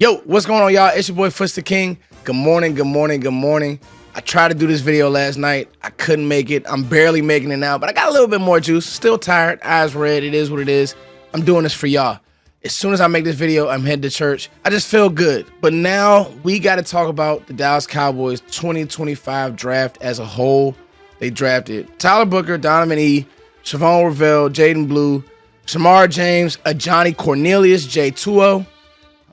Yo, what's going on, y'all? It's your boy Foots the King. Good morning, good morning, good morning. I tried to do this video last night. I couldn't make it. I'm barely making it now, but I got a little bit more juice. Still tired, eyes red. It is what it is. I'm doing this for y'all. As soon as I make this video, I'm heading to church. I just feel good. But now we got to talk about the Dallas Cowboys 2025 draft as a whole. They drafted Tyler Booker, Donovan E, Shavon Revell, Jaden Blue, Shamar James, Ajani Cornelius, J. Tuo.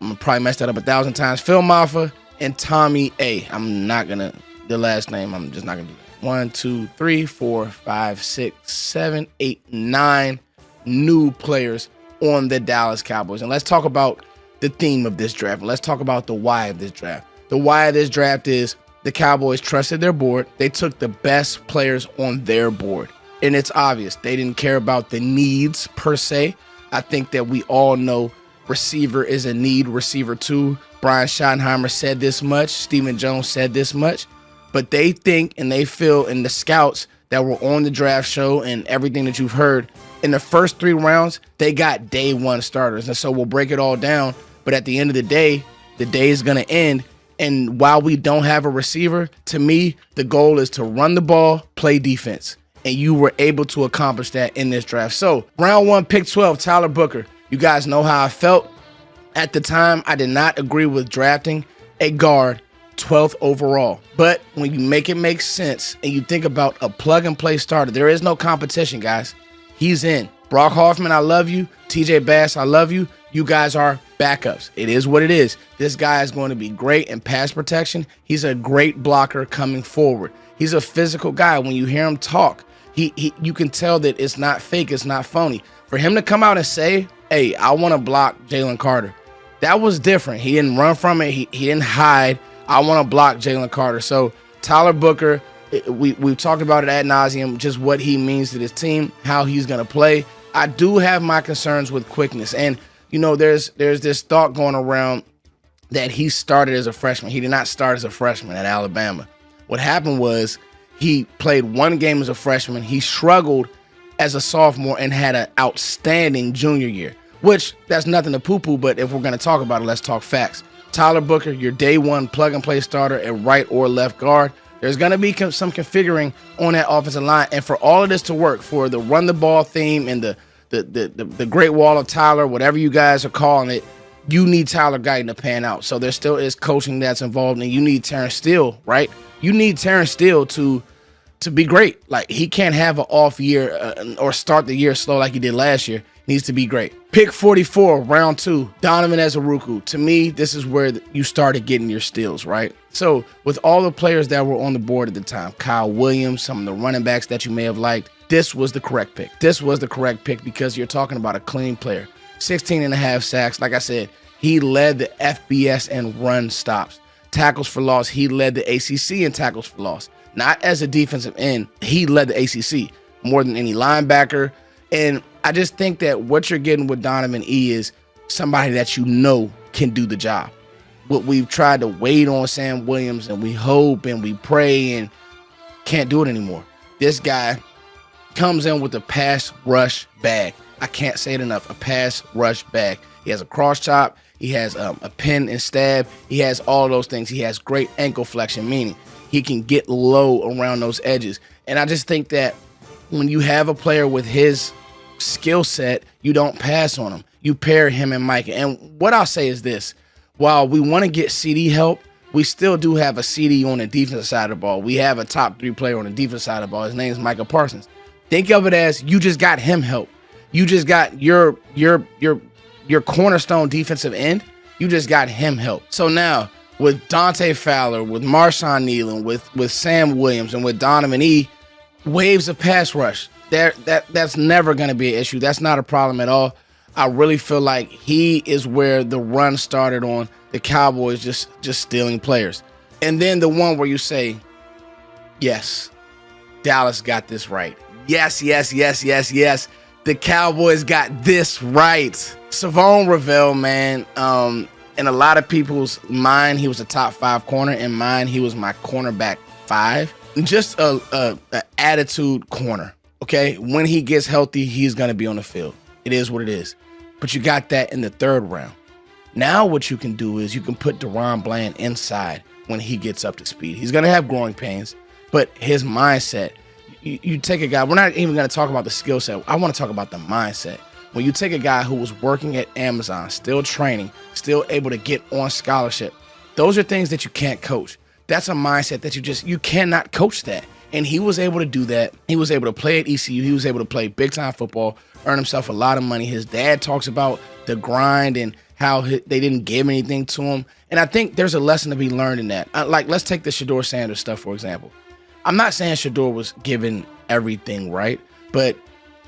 I'm gonna probably mess that up 1,000 times. Phil Maffa and Tommy A. I'm not gonna, the last name, I'm just not gonna do that. 1, 2, 3, 4, 5, 6, 7, 8, 9 new players on the Dallas Cowboys. And let's talk about the theme of this draft. Let's talk about the why of this draft. The why of this draft is the Cowboys trusted their board. They took the best players on their board. And it's obvious. They didn't care about the needs per se. I think that we all know receiver is a need, receiver too. Brian Schottenheimer said this much. Stephen Jones said this much. But they think and they feel, in the scouts that were on the draft show and everything that you've heard, in the first 3 rounds, they got day one starters. And so we'll break it all down. But at the end of the day is going to end. And while we don't have a receiver, to me, the goal is to run the ball, play defense. And you were able to accomplish that in this draft. So round 1, pick 12, Tyler Booker. You guys know how I felt. At the time, I did not agree with drafting a guard 12th overall. But when you make it make sense and you think about a plug-and-play starter, there is no competition, guys. He's in. Brock Hoffman, I love you. TJ Bass, I love you. You guys are backups. It is what it is. This guy is going to be great in pass protection. He's a great blocker coming forward. He's a physical guy. When you hear him talk, you can tell that it's not fake, it's not phony. For him to come out and say, hey, I want to block Jalen Carter, that was different. He didn't run from it. He didn't hide. I want to block Jalen Carter. So Tyler Booker, we've talked about it ad nauseum, just what he means to this team, how he's going to play. I do have my concerns with quickness. And, you know, there's this thought going around that he started as a freshman. He did not start as a freshman at Alabama. What happened was he played 1 game as a freshman. He struggled as a sophomore and had an outstanding junior year, which that's nothing to poo-poo, but if we're going to talk about it, let's talk facts. Tyler Booker, your day one plug-and-play starter at right or left guard. There's going to be some configuring on that offensive line, and for all of this to work, for the run-the-ball theme and the Great Wall of Tyler, whatever you guys are calling it, you need Tyler Guyton to pan out. So there still is coaching that's involved, and you need Terrence Steele, right? You need Terrence Steele to be great. Like, he can't have an off year or start the year slow like he did last year. Needs to be great. Pick 44, round 2, Donovan Ezeruku. To me, this is where you started getting your steals, right? So with all the players that were on the board at the time, Kyle Williams, some of the running backs that you may have liked, this was the correct pick. This was the correct pick because you're talking about a clean player. 16.5 sacks. Like I said, he led the FBS in run stops. Tackles for loss, he led the ACC in tackles for loss. Not as a defensive end, he led the ACC more than any linebacker. And I just think that what you're getting with Donovan E is somebody that you know can do the job. What we've tried to wait on Sam Williams, and we hope and we pray and can't do it anymore. This guy comes in with a pass rush bag. I can't say it enough, a pass rush bag. He has a cross chop. He has a pin and stab. He has all those things. He has great ankle flexion, meaning he can get low around those edges. And I just think that when you have a player with his skill set, you don't pass on him. You pair him and Micah. And what I'll say is this. While we want to get CD help, we still do have a CD on the defensive side of the ball. We have a top 3 player on the defensive side of the ball. His name is Micah Parsons. Think of it as you just got him help. You just got your cornerstone defensive end. You just got him help. So now with Dante Fowler, with Marshawn Nealon, with Sam Williams, and with Donovan E, waves of pass rush. That's never going to be an issue. That's not a problem at all. I really feel like he is where the run started on the Cowboys just stealing players. And then the one where you say, yes, Dallas got this right. Yes. The Cowboys got this right. Shavon Revell, man, in a lot of people's mind, he was a top 5 corner. In mine, he was my cornerback 5. Just a attitude corner. Okay, when he gets healthy, he's going to be on the field. It is what it is. But you got that in the 3rd round. Now what you can do is you can put Deron Bland inside when he gets up to speed. He's going to have growing pains, but his mindset, you take a guy, we're not even going to talk about the skill set. I want to talk about the mindset. When you take a guy who was working at Amazon, still training, still able to get on scholarship, those are things that you can't coach. That's a mindset that you cannot coach that. And he was able to do that. He was able to play at ECU. He was able to play big time football, earn himself a lot of money. His dad talks about the grind and how they didn't give anything to him. And I think there's a lesson to be learned in that. Like, let's take the Shedeur Sanders stuff, for example. I'm not saying Shedeur was given everything right, but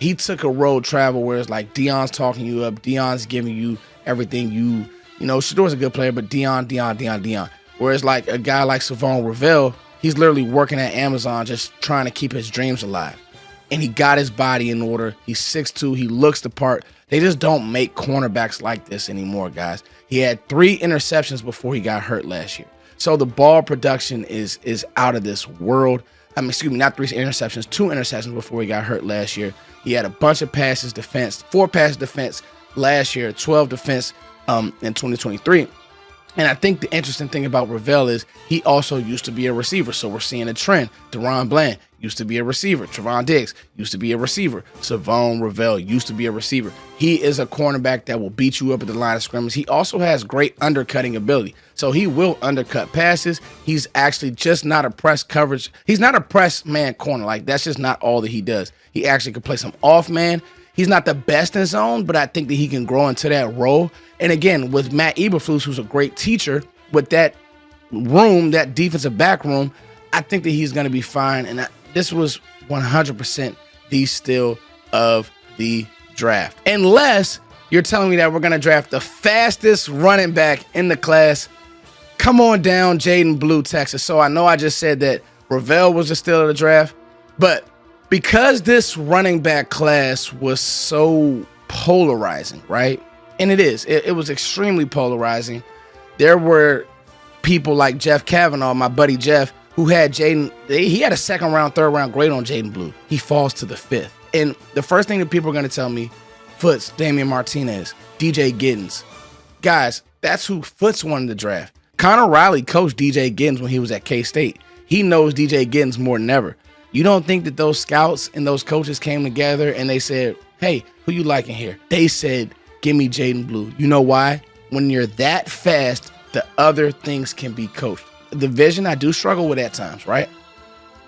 he took a road travel where it's like Deion's talking you up. Deion's giving you everything you know, Shedeur's a good player, but Deion. Whereas like a guy like Savon Ravel, he's literally working at Amazon just trying to keep his dreams alive. And he got his body in order. He's 6'2", he looks the part. They just don't make cornerbacks like this anymore, guys. He had 3 interceptions before he got hurt last year. So the ball production is out of this world. I mean, excuse me, not 3 interceptions, 2 interceptions before he got hurt last year. He had a bunch of passes defense, 4 passes defense last year, 12 defense in 2023. And I think the interesting thing about Ravel is he also used to be a receiver. So we're seeing a trend. Deron Bland used to be a receiver. Trevon Diggs used to be a receiver. Savon Ravel used to be a receiver. He is a cornerback that will beat you up at the line of scrimmage. He also has great undercutting ability. So he will undercut passes. He's actually just not a press coverage. He's not a press man corner. Like, that's just not all that he does. He actually can play some off man. He's not the best in zone, but I think that he can grow into that role. And again, with Matt Eberflus, who's a great teacher, with that room, that defensive back room, I think that he's going to be fine. And this was 100% the steal of the draft. Unless you're telling me that we're going to draft the fastest running back in the class. Come on down, Jaden Blue, Texas. So I know I just said that Ravel was the steal of the draft, but because this running back class was so polarizing, right? And it is. It was extremely polarizing. There were people like Jeff Kavanaugh, my buddy Jeff, who had Jaden. He had a 2nd round, 3rd round grade on Jaden Blue. He falls to the 5th. And the first thing that people are going to tell me, Foots, Damian Martinez, DJ Giddens. Guys, that's who Foots wanted to draft. Connor Riley coached DJ Giddens when he was at K-State. He knows DJ Giddens more than ever. You don't think that those scouts and those coaches came together and they said, hey, who you liking here? They said, give me Jaden Blue. You know why? When you're that fast, the other things can be coached. The vision, I do struggle with at times, right?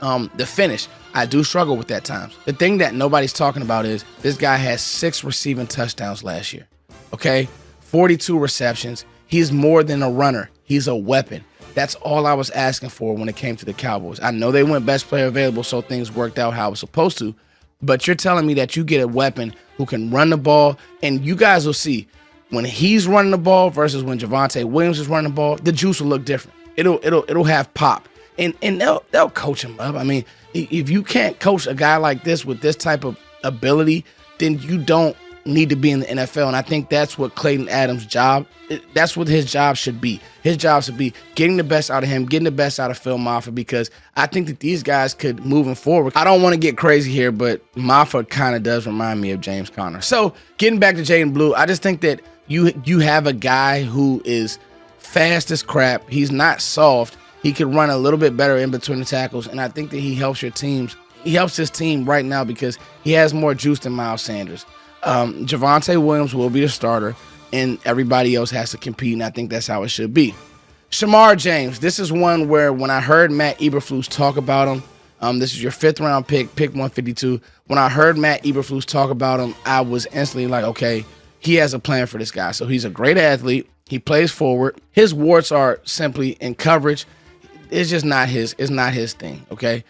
The finish, I do struggle with at times. The thing that nobody's talking about is this guy has 6 receiving touchdowns last year, okay? 42 receptions. He's more than a runner. He's a weapon. That's all I was asking for when it came to the Cowboys. I know they went best player available, so things worked out how it was supposed to. But you're telling me that you get a weapon who can run the ball, and you guys will see when he's running the ball versus when Javonte Williams is running the ball, the juice will look different. It'll have pop, and they'll coach him up. I mean, if you can't coach a guy like this with this type of ability, then you don't need to be in the NFL. And I think that's what Clayton Adams' job, that's what his job should be. His job should be getting the best out of him, getting the best out of Phil Maffa, because I think that these guys could, moving forward, I don't want to get crazy here, but Maffa kind of does remind me of James Conner. So getting back to Jaden Blue, I just think that you have a guy who is fast as crap. He's not soft. He can run a little bit better in between the tackles, and I think that he helps your teams. He helps his team right now because he has more juice than Miles Sanders. Javonte Williams will be the starter, and everybody else has to compete, and I think that's how it should be. Shamar James, this is one where when I heard Matt Eberflus talk about him, this is your 5th round pick 152. When I heard Matt Eberflus talk about him, I was instantly like, okay, he has a plan for this guy. So he's a great athlete. He plays forward. His warts are simply in coverage. It's just not his. It's not his thing. Okay.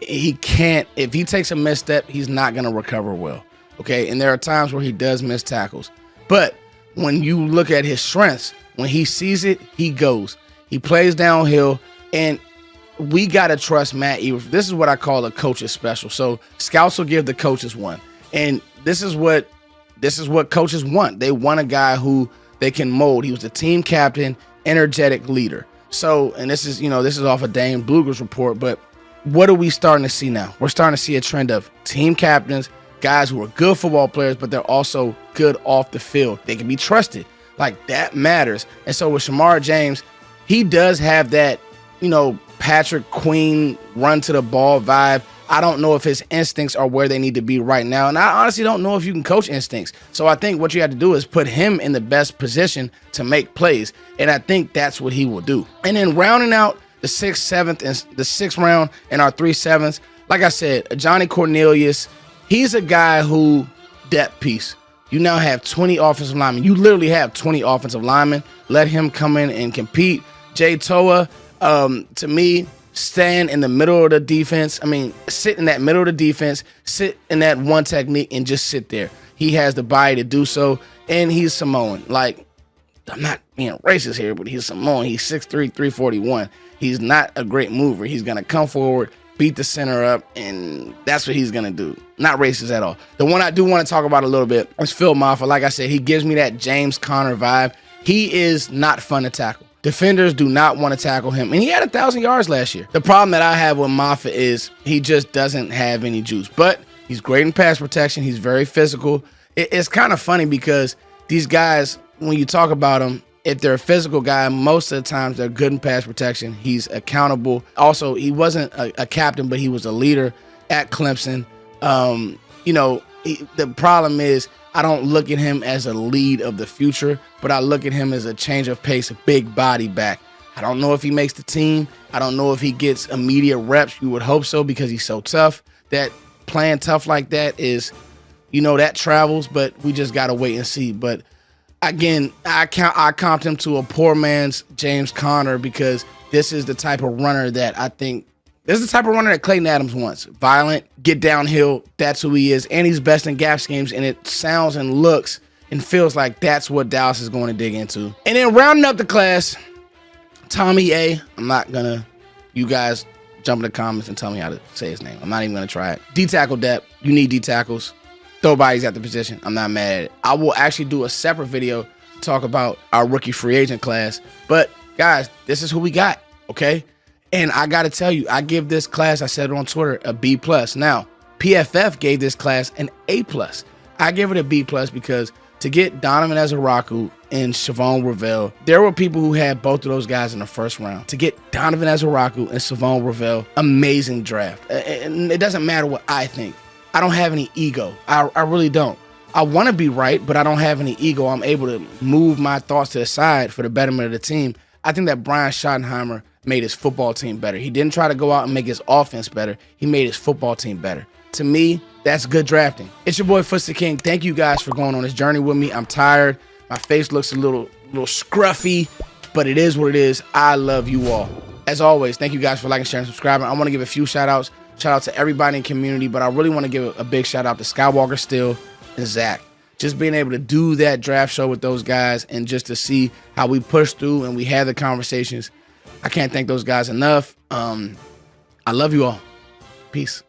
He can't. If he takes a misstep, he's not gonna recover well. Okay. And there are times where he does miss tackles. But when you look at his strengths, when he sees it, he goes. He plays downhill, and we gotta trust Matt Eberflus. This is what I call a coach's special. So scouts will give the coaches one, and this is what coaches want. They want a guy who they can mold. He was the team captain, energetic leader. So, and this is off of Dane Bluger's report, but what are we starting to see now? We're starting to see a trend of team captains, guys who are good football players, but they're also good off the field. They can be trusted. Like, that matters. And so with Shamar James, he does have that, you know, Patrick Queen run to the ball vibe. I don't know if his instincts are where they need to be right now. And I honestly don't know if you can coach instincts. So I think what you have to do is put him in the best position to make plays. And I think that's what he will do. And then rounding out the 6th, 7th, and the 6th round and our 3 7s, like I said, Johnny Cornelius, he's a guy who, depth piece. You now have 20 offensive linemen. You literally have 20 offensive linemen. Let him come in and compete. Jay Toa, to me, stand in the middle of the defense. I mean, sit in that middle of the defense, sit in that one technique, and just sit there. He has the body to do so, and he's Samoan. Like, I'm not being racist here, but he's Samoan. He's 6'3", 341. He's not a great mover. He's going to come forward, beat the center up, and that's what he's going to do. Not racist at all. The one I do want to talk about a little bit is Phil Maffa. Like I said, he gives me that James Conner vibe. He is not fun to tackle. Defenders do not want to tackle him. And he had 1,000 yards last year. The problem that I have with Maffa is he just doesn't have any juice. But he's great in pass protection. He's very physical. It's kind of funny because these guys, when you talk about them, if they're a physical guy, most of the times they're good in pass protection. He's accountable. Also, he wasn't a captain, but he was a leader at Clemson. You know, the problem is I don't look at him as a lead of the future, but I look at him as a change of pace, a big body back. I don't know if he makes the team. I don't know if he gets immediate reps. You would hope so because he's so tough. That playing tough like that is, you know, that travels, but we just got to wait and see. But again, I comped him to a poor man's James Conner because this is the type of runner that I think, this is the type of runner that Clayton Adams wants. Violent, get downhill, that's who he is. And he's best in gap schemes, and it sounds and looks and feels like that's what Dallas is going to dig into. And then rounding up the class, Tommy A. I'm not going to, you guys jump in the comments and tell me how to say his name. I'm not even going to try it. D-tackle depth. You need D-tackles. Throw bodies at the position. I'm not mad at it. I will actually do a separate video to talk about our rookie free agent class. But guys, this is who we got, okay? And I got to tell you, I give this class, I said it on Twitter, a B+. Now, PFF gave this class an A+. I give it a B+ because to get Donovan Ezeraku and Shavon Ravel, there were people who had both of those guys in the first round. To get Donovan Ezeraku and Shavon Ravel, amazing draft. And it doesn't matter what I think. I don't have any ego. I really don't. I want to be right, but I don't have any ego. I'm able to move my thoughts to the side for the betterment of the team. I think that Brian Schottenheimer made his football team better. He didn't try to go out and make his offense better. He made his football team better. To me, that's good drafting. It's your boy, Footsie King. Thank you guys for going on this journey with me. I'm tired. My face looks a little scruffy, but it is what it is. I love you all. As always, thank you guys for liking, sharing, and subscribing. I want to give a few shout-outs. Shout out to everybody in the community, but I really want to give a big shout out to Skywalker Still and Zach. Just being able to do that draft show with those guys and just to see how we push through and we had the conversations. I can't thank those guys enough. I love you all. Peace.